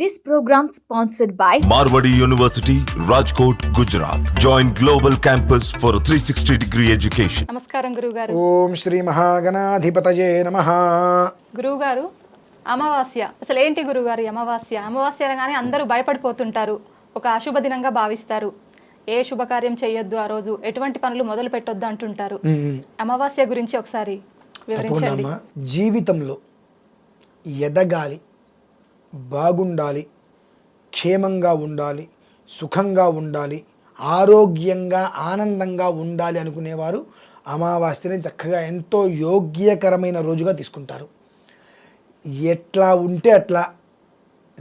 This program sponsored by Marwadi University, Rajkot, Gujarat. Join Global Campus for a 360-degree education. నమస్కారం గురుగారు. ఓం శ్రీ మహాగణాధిపతయే నమః. గురుగారు, అమావాస్య అసలు ఏంటి గురుగారు? అమావాస్య అనగానే అందరూ భయపడిపోతుంటారు, ఒక అశుభ దినంగా భావిస్తారు. ఏ శుభకార్యం చేయొద్దు, ఆ రోజు ఎటువంటి పనులు మొదలు పెట్టొద్దు అంటుంటారు. అమావాస్య గురించి ఒకసారి వివరించండి. జీవితంలో ఎదగాలి, బాగుండాలి, క్షేమంగా ఉండాలి, సుఖంగా ఉండాలి, ఆరోగ్యంగా ఆనందంగా ఉండాలి అనుకునేవారు అమావాస్యని చక్కగా ఎంతో యోగ్యకరమైన రోజుగా తీసుకుంటారు. ఎట్లా ఉంటే అట్లా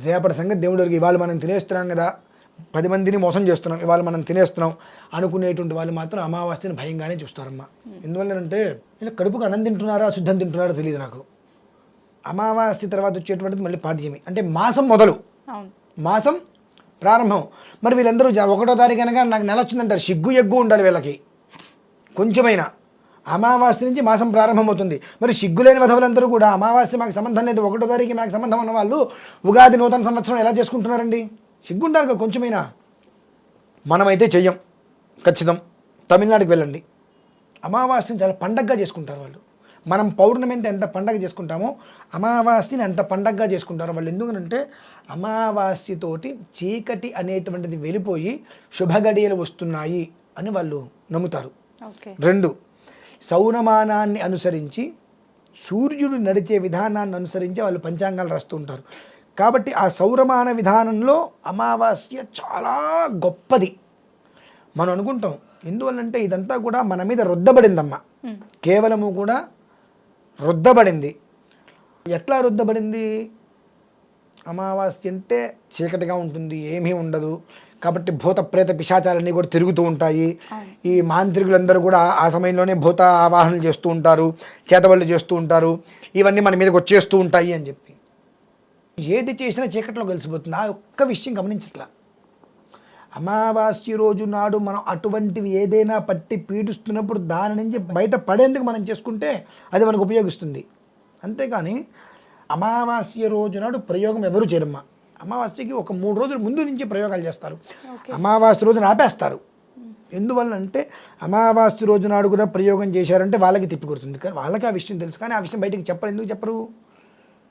రేపటి సంగతి దేవుడికి, ఇవాళ మనం తినేస్తున్నాం కదా, 10 మందిని మోసం చేస్తున్నాం, ఇవాళ మనం తినేస్తున్నాం అనుకునేటువంటి వాళ్ళు మాత్రం అమావాస్యని భయంగానే చూస్తారమ్మా. ఎందువల్లంటే ఇలా కడుపుకు అన్నం తింటున్నారా శుద్ధం తింటున్నారో తెలియదు నాకు. అమావాస్య తర్వాత వచ్చేటువంటిది మళ్ళీ పాడ్యమి, అంటే మాసం మొదలు, మాసం ప్రారంభం. మరి వీళ్ళందరూ 1వ తారీఖు అనగా నాకు నెల వచ్చిందంటారు. సిగ్గు ఎగ్గు ఉండాలి వీళ్ళకి కొంచెమైనా. అమావాస్య నుంచి మాసం ప్రారంభమవుతుంది. మరి సిగ్గులేని వధవులందరూ కూడా అమావాస్య మాకు సంబంధం లేదు, 1వ తారీఖు మాకు సంబంధం ఉన్న వాళ్ళు ఉగాది నూతన సంవత్సరం ఎలా చేసుకుంటున్నారండి? సిగ్గుంటారు కదా కొంచెమైనా. మనమైతే చెయ్యం ఖచ్చితం. తమిళనాడుకి వెళ్ళండి, అమావాస్యని చాలా పండగగా చేసుకుంటారు వాళ్ళు. మనం పౌర్ణమి ఎంత పండగ చేసుకుంటామో అమావాస్యని అంత పండగగా చేసుకుంటారు వాళ్ళు. ఎందుకంటే అమావాస్యతోటి చీకటి అనేటువంటిది వెళ్ళిపోయి శుభగడియలు వస్తున్నాయి అని వాళ్ళు నమ్ముతారు. 2, సౌరమానాన్ని అనుసరించి, సూర్యుడు నడిచే విధానాన్ని అనుసరించి వాళ్ళు పంచాంగాలు రాస్తూ ఉంటారు. కాబట్టి ఆ సౌరమాన విధానంలో అమావాస్య చాలా గొప్పది మనం అనుకుంటాం. ఎందువల్లంటే ఇదంతా కూడా మన మీద రుద్దబడిందమ్మా, కేవలము కూడా రుద్దబడింది. ఎట్లా రుద్దబడింది? అమావాస్య అంటే చీకటిగా ఉంటుంది, ఏమీ ఉండదు. కాబట్టి భూత ప్రేత పిశాచాలన్నీ కూడా తిరుగుతూ ఉంటాయి. ఈ మాంత్రికులందరూ కూడా ఆ సమయంలోనే భూత ఆవాహనలు చేస్తూ ఉంటారు, చేతబళ్ళు చేస్తూ ఉంటారు, ఇవన్నీ మన మీదకి వచ్చేస్తూ ఉంటాయి అని చెప్పి ఏది చేసినా చీకట్లో కలిసిపోతుంది. ఆ ఒక్క విషయం గమనించట్లా. అమావాస్య రోజు నాడు మనం అటువంటివి ఏదైనా పట్టి పీడిస్తున్నప్పుడు దాని నుంచి బయట పడేందుకు మనం చేసుకుంటే అది మనకు ఉపయోగిస్తుంది. అంతేకాని అమావాస్య రోజు నాడు ప్రయోగం ఎవరు చేయరమ్మా. అమావాస్యకి ఒక 3 రోజుల ముందు నుంచి ప్రయోగాలు చేస్తారు. అమావాస్య రోజున ఆపేస్తారు. ఎందువల్లంటే అమావాస్య రోజు నాడు కూడా ప్రయోగం చేశారంటే వాళ్ళకి తిప్పి కొడుతుంది. కానీ వాళ్ళకి ఆ విషయం తెలుసు, కానీ ఆ విషయం బయటికి చెప్పరు. ఎందుకు చెప్పరు?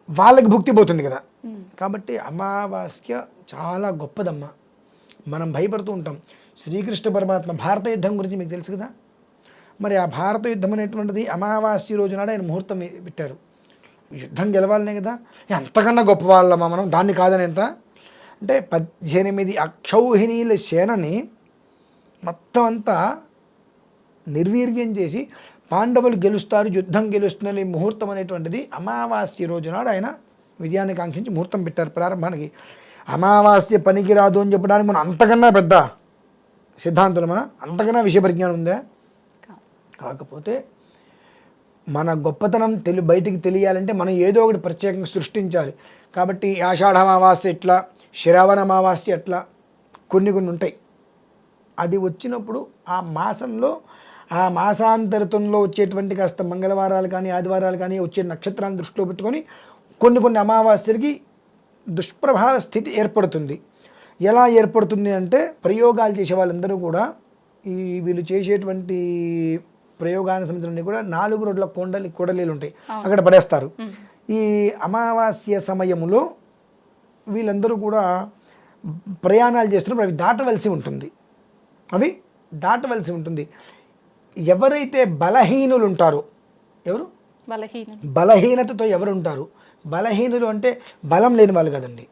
వాళ్ళకి భుక్తి పోతుంది కదా. కాబట్టి అమావాస్య చాలా గొప్పదమ్మా. మనం భయపడుతూ ఉంటాం. శ్రీకృష్ణ పరమాత్మ భారత యుద్ధం గురించి మీకు తెలుసు కదా. మరి ఆ భారత యుద్ధం అనేటువంటిది అమావాస్య రోజు నాడు ఆయన ముహూర్తం పెట్టారు. యుద్ధం గెలవాలనే కదా. అంతకన్నా గొప్ప వాళ్ళమా మనం? దాన్ని కాదని ఎంత అంటే 18 అక్షౌహిణీల సేనని మొత్తం అంతా నిర్వీర్యం చేసి పాండవులు గెలుస్తారు, యుద్ధం గెలుస్తుందని ముహూర్తం అనేటువంటిది అమావాస్య రోజు నాడు ఆయన విజయాన్ని కాంక్షించి ముహూర్తం పెట్టారు ప్రారంభానికి. అమావాస్య పనికిరాదు అని చెప్పడానికి మనం అంతకన్నా పెద్ద సిద్ధాంతులమా? అంతకన్నా విషయ పరిజ్ఞానం ఉందా? కాకపోతే మన గొప్పతనం బయటికి తెలియాలంటే మనం ఏదో ఒకటి ప్రత్యేకంగా సృష్టించాలి. కాబట్టి ఆషాఢ అమావాస్య ఎట్లా, శ్రావణ అమావాస్య ఎట్లా, కొన్ని ఉంటాయి. అది వచ్చినప్పుడు ఆ మాసంలో, ఆ మాసాంతరితంలో వచ్చేటువంటి కాస్త మంగళవారాలు కానీ ఆదివారాలు కానీ వచ్చే నక్షత్రాలను దృష్టిలో పెట్టుకొని కొన్ని అమావాస్యలకి దుష్ప్రభావ స్థితి ఏర్పడుతుంది. ఎలా ఏర్పడుతుంది అంటే ప్రయోగాలు చేసే వాళ్ళందరూ కూడా వీళ్ళు చేసేటువంటి ప్రయోగానికి సంబంధించిన కూడా 4 రోడ్ల కొడలీలు ఉంటాయి, అక్కడ పడేస్తారు. ఈ అమావాస్య సమయంలో వీళ్ళందరూ కూడా ప్రయాణాలు చేస్తున్నప్పుడు అవి దాటవలసి ఉంటుంది. ఎవరైతే బలహీనులు ఉంటారో, ఎవరు బలహీనతతో ఎవరు ఉంటారు? బలహీనులు అంటే బలం లేని వాళ్ళు కదండి.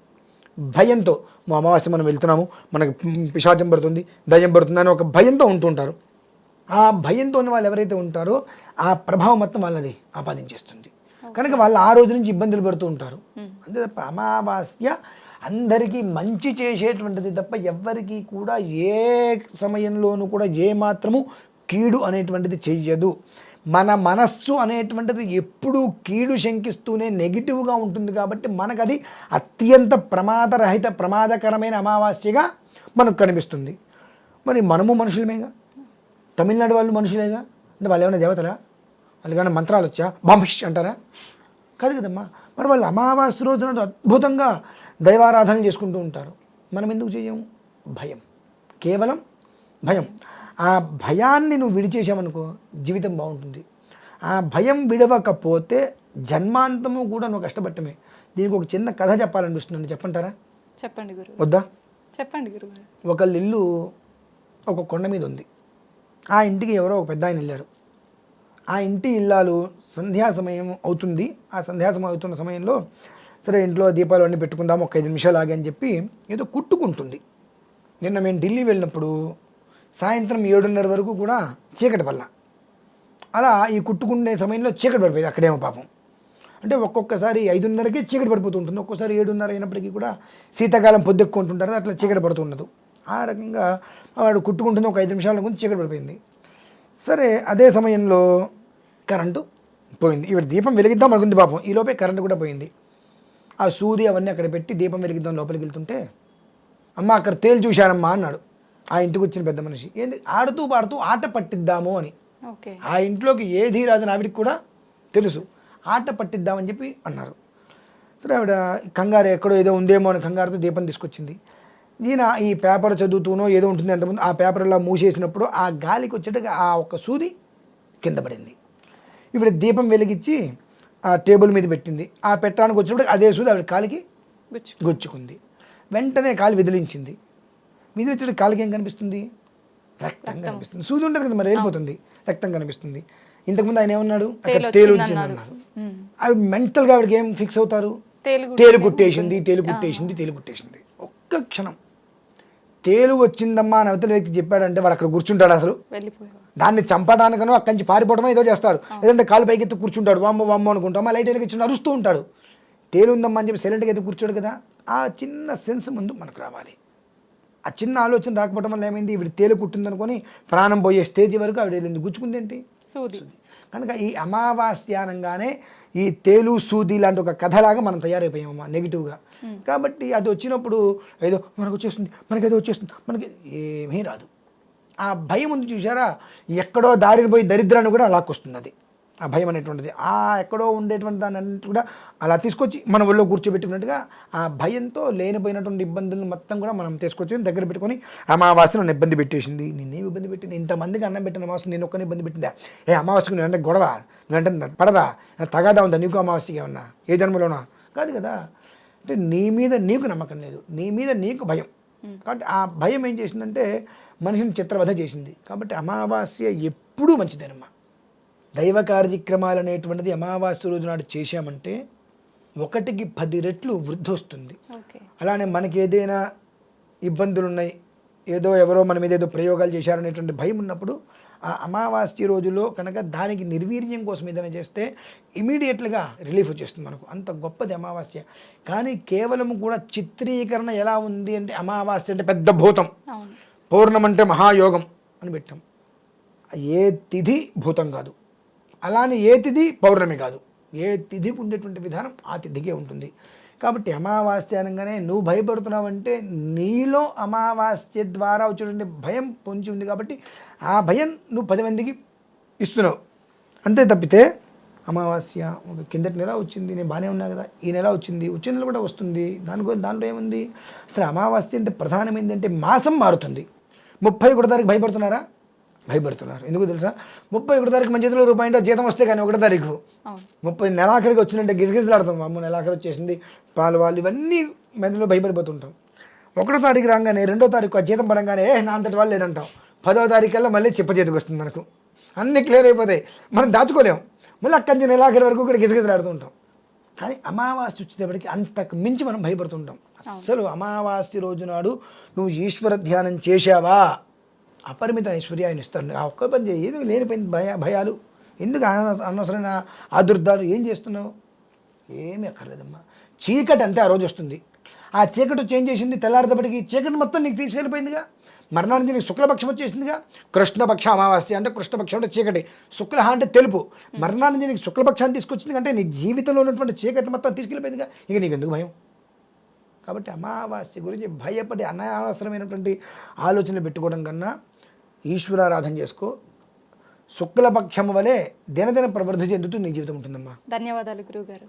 భయంతో అమావాస్య మనం వెళ్తున్నాము, మనకు పిశాచం పడుతుంది, దయ్యం పడుతుంది అని ఒక భయంతో ఉంటుంటారు. ఆ భయంతో ఉన్న వాళ్ళు ఎవరైతే ఉంటారో ఆ ప్రభావం మొత్తం వాళ్ళది ఆపాదించేస్తుంది. కనుక వాళ్ళు ఆ రోజు నుంచి ఇబ్బందులు పడుతూ ఉంటారు. అంతే తప్ప అమావాస్య అందరికీ మంచి చేసేటువంటిది తప్ప ఎవ్వరికీ కూడా ఏ సమయంలోనూ కూడా ఏ మాత్రము కీడు అనేటువంటిది చెయ్యదు. మన మనస్సు అనేటువంటిది ఎప్పుడూ కీడు శంకిస్తూనే నెగిటివ్గా ఉంటుంది. కాబట్టి మనకు అది అత్యంత ప్రమాదకరమైన అమావాస్యగా మనకు కనిపిస్తుంది. మరి మనము మనుషులమేగా, తమిళనాడు వాళ్ళు మనుషులేగా. అంటే వాళ్ళు ఏమైనా దేవతలా? వాళ్ళకి ఏమైనా మంత్రాలు వచ్చా? బాంబిష్ అంటారా? కాదు కదమ్మా. మరి వాళ్ళు అమావాస్య రోజున అద్భుతంగా దైవారాధన చేసుకుంటూ ఉంటారు. మనం ఎందుకు చేయము? భయం, కేవలం భయం. ఆ భయాన్ని నువ్వు విడిచేసామనుకో జీవితం బాగుంటుంది. ఆ భయం విడవకపోతే జన్మాంతము కూడా నువ్వు కష్టపడటమే. దీనికి ఒక చిన్న కథ చెప్పాలనిపిస్తుందండి, చెప్పంటారా? చెప్పండి గురువు. వద్దా? చెప్పండి గురువు. ఒకళ్ళ ఇల్లు ఒక కొండ మీద ఉంది. ఆ ఇంటికి ఎవరో ఒక పెద్ద ఆయన వెళ్ళాడు. ఆ ఇంటి ఇల్లాలు సంధ్యా సమయం అవుతుంది. ఆ సంధ్యా సమయం అవుతున్న సమయంలో సరే ఇంట్లో దీపాలు అన్నీ పెట్టుకుందాం ఒక 5 నిమిషాలు ఆగి అని చెప్పి ఏదో కుట్టుకుంటుంది. నిన్న మేము ఢిల్లీ వెళ్ళినప్పుడు సాయంత్రం 7:30 వరకు కూడా చీకటి పల్ల. అలా ఈ కుట్టుకునే సమయంలో చీకటి పడిపోయింది అక్కడేమో పాపం. అంటే ఒక్కొక్కసారి 5:30కే చీకటి పడిపోతూ ఉంటుంది, ఒక్కోసారి 7:30 అయినప్పటికీ కూడా శీతాకాలం పొద్దెక్కుంటుంటారు, అట్లా చీకటి పడుతుండదు. ఆ రకంగా వాడు కుట్టుకుంటుంది. ఒక 5 నిమిషాల ముందు చీకటి పడిపోయింది. సరే అదే సమయంలో కరెంటు పోయింది. ఇవి దీపం వెలిగిద్దాం అనుకుంది పాపం, ఈ లోపే కరెంటు కూడా పోయింది. ఆ సూది అవన్నీ అక్కడ పెట్టి దీపం వెలిగిద్దాం లోపలికి వెళ్తుంటే, అమ్మ అక్కడ తేలు చూశానమ్మా అన్నాడు ఆ ఇంటికి వచ్చిన పెద్ద మనిషి. ఏంది? ఆడుతూ పాడుతూ ఆట పట్టిద్దాము అని. ఆ ఇంట్లోకి ఏది రాదని ఆవిడికి కూడా తెలుసు, ఆట పట్టిద్దామని చెప్పి అన్నారు. సరే ఆవిడ కంగారు ఎక్కడో ఏదో ఉందేమో అని కంగారుతో దీపం తీసుకొచ్చింది. ఈయన ఈ పేపర్ చదువుతూనో ఏదో ఉంటుంది అంతకుముందు ఆ పేపర్ ఇలా మూసేసినప్పుడు ఆ గాలికి వచ్చేట్టుగా ఆ ఒక్క సూది కింద పడింది. ఇప్పుడు దీపం వెలిగించి ఆ టేబుల్ మీద పెట్టింది. ఆ పెట్టడానికి వచ్చినప్పుడు అదే సూది ఆవిడ కాలికి గుచ్చుకుంది. వెంటనే కాలు విదిలించింది. విదిలించడం కాలికి ఏం కనిపిస్తుంది? రక్తం కనిపిస్తుంది. సూది ఉంటుంది కదా మరి వెళ్ళిపోతుంది, రక్తం కనిపిస్తుంది. ఇంతకుముందు ఆయన ఏమన్నాడు? అక్కడ తేలు వచ్చింది అన్నాడు. అవి మెంటల్గా ఆవిడకి ఏం ఫిక్స్ అవుతారు? తేలు కుట్టేసింది, తేలు కుట్టేసింది, తేలు కుట్టేసింది. ఒక్క క్షణం తేలు వచ్చిందమ్మా అని అవతల వ్యక్తి చెప్పాడంటే వాడు అక్కడ కూర్చుంటాడు. అసలు దాన్ని చంపడానికనో అక్కడి నుంచి పారిపోవడమో ఏదో చేస్తాడు, లేదంటే కాలు పైకి ఎత్తి కూర్చుంటాడు, వామ్మో వామ్మో అనుకుంటామా, లైట్ వెలిగించి అరుస్తూ ఉంటాడు. తేలు ఉందమ్మా అని చెప్పి సైలెంట్గా ఎత్తి కూర్చోడు కదా. ఆ చిన్న సెన్స్ ముందు మనకు రావాలి. ఆ చిన్న ఆలోచన రాకపోవడం వల్ల ఏమైంది? ఇవి తేలు కుట్టిందనుకొని ప్రాణం పోయే స్టేజ్ వరకు ఆవిడ వెళ్ళింది. గుచ్చుకుంది ఏంటి? సూది. కనుక ఈ అమావాస్యానంగానే ఈ తేలు సూది లాంటి ఒక కథలాగా మనం తయారైపోయామమ్మా నెగిటివ్గా. కాబట్టి అది వచ్చినప్పుడు ఏదో మనకు వచ్చేస్తుంది, మనకేదో వచ్చేస్తుంది, మనకి ఏమీ రాదు. ఆ భయం ఉంది చూసారా, ఎక్కడో దారిని పోయి దరిద్రాన్ని కూడా అలాక్కొస్తుంది. అది ఆ భయం అనేటువంటిది ఆ ఎక్కడో ఉండేటువంటి దాన్ని అన్నిటి కూడా అలా తీసుకొచ్చి మన ఒళ్ళో కూర్చోబెట్టుకున్నట్టుగా ఆ భయంతో లేనిపోయినటువంటి ఇబ్బందులను మొత్తం కూడా మనం తీసుకొచ్చి దగ్గర పెట్టుకొని అమావాస్య నన్ను ఇబ్బంది పెట్టేసింది. నిన్నేం ఇబ్బంది పెట్టింది? ఇంతమందికి అన్నం పెట్టిన అమావాస్య నేను ఒక్కనే ఇబ్బంది పెట్టిందా? అమావాస్యకు నేనంటే గొడవ, నువ్వంటే పడదా, తగాదా ఉందా నీకు అమావాస్యకి ఏమన్నా? ఏ జన్మలోనా? కాదు కదా. అంటే నీ మీద నీకు నమ్మకం లేదు, నీ మీద నీకు భయం. కాబట్టి ఆ భయం ఏం చేసిందంటే మనిషిని చిత్రవధ చేసింది. కాబట్టి అమావాస్య ఎప్పుడూ మంచిదేనమ్మా. దైవ కార్యక్రమాలు అనేటువంటిది అమావాస్య రోజు నాడు చేశామంటే 1కి 10 రెట్లు వృద్ధి వస్తుంది. అలానే మనకి ఏదైనా ఇబ్బందులు ఉన్నాయి, ఏదో ఎవరో మన మీద ఏదో ప్రయోగాలు చేశారనేటువంటి భయం ఉన్నప్పుడు ఆ అమావాస్య రోజులో కనుక దానికి నిర్వీర్యం కోసం ఏదైనా చేస్తే ఇమీడియట్గా రిలీఫ్ వచ్చేస్తుంది మనకు. అంత గొప్పది అమావాస్య. కానీ కేవలం కూడా చిత్రీకరణ ఎలా ఉంది అంటే అమావాస్య అంటే పెద్ద భూతం, పౌర్ణం అంటే మహాయోగం అని పెట్టాం. ఏ తిథి భూతం కాదు, అలానే ఏ తిథి పౌర్ణమి కాదు. ఏ తిథికి ఉండేటువంటి విధానం ఆ తిథికే ఉంటుంది. కాబట్టి అమావాస్య అనగానే నువ్వు భయపడుతున్నావంటే నీలో అమావాస్య ద్వారా వచ్చేటువంటి భయం పొంచి ఉంది. కాబట్టి ఆ భయం నువ్వు 10 మందికి ఇస్తున్నావు అంతే తప్పితే అమావాస్య ఒక కిందటి నెల వచ్చింది, నేను బాగానే ఉన్నా కదా, ఈ నెల వచ్చింది, వచ్చే నెల కూడా వస్తుంది, దాంట్లో ఏముంది? అసలు అమావాస్య అంటే ప్రధానం ఏంటంటే మాసం మారుతుంది. 31 తారీఖు భయపడుతున్నారా? భయపడుతున్నారు. ఎందుకు తెలుసా? 31 తారీఖు మన చేతిలో రూపాయి జీతం వస్తే కానీ 1 తారీఖు 30 నెలాఖరికి వచ్చిందంటే గిజగిజలాడుతాం. అమ్మ నెలాఖరు వచ్చేసింది, పాలు వాళ్ళు ఇవన్నీ మెదడులో భయపడిపోతుంటాం. 1 తారీఖు రాగానే 2వ తారీఖు ఆ జీతం పడంగానే నా అంతటి వాళ్ళు లేదంటాం. 10వ తారీఖు కల్లా మళ్ళీ చెప్ప చేతికి వస్తుంది, మనకు అన్నీ క్లియర్ అయిపోతాయి, మనం దాచుకోలేము. మళ్ళీ అక్కడి నుంచి నెలాఖరి వరకు కూడా గిజగిజలాడుతూ ఉంటాం. కానీ అమావాస్య వచ్చేటప్పటికి అంతకు మించి మనం భయపడుతుంటాం. అస్సలు అమావాస్య రోజు నాడు నువ్వు ఈశ్వర ధ్యానం చేశావా అపరిమిత ఐశ్వర్యాన్ని ఇస్తాను. ఆ ఒక్క పని చేయి. ఏదో లేనిపోయింది భయాలు ఎందుకు, అనవసరమైన ఆదుర్దాలు ఏం చేస్తున్నావు? ఏమీ అక్కర్లేదమ్మా. చీకటి అంతే ఆ రోజు వస్తుంది. ఆ చీకటి చేంజ్ చేసింది, తెల్లారేటప్పటికి చీకటి మొత్తం నీకు తీసుకెళ్ళిపోయిందిగా. మరణానికి నీకు శుక్లపక్షం వచ్చేసిందిగా. కృష్ణపక్ష అమావాస్య అంటే కృష్ణపక్షం అంటే చీకటి, శుక్ల అంటే తెలుపు. మరణానికి నీకు శుక్లపక్షాన్ని తీసుకొచ్చింది అంటే నీ జీవితంలో ఉన్నటువంటి చీకటి మొత్తం తీసుకెళ్ళిపోయిందిగా. ఇక నీకు ఎందుకు భయం? కాబట్టి అమావాస్య గురించి భయపడి అనవసరమైనటువంటి ఆలోచనలు పెట్టుకోవడం కన్నా ఈశ్వరారాధన చేసుకో. శుక్లపక్షం వలె దినదిన ప్రవృద్ధి చెందుతూ నీ జీవితం ఉంటుందమ్మా. ధన్యవాదాలు గురువుగారు.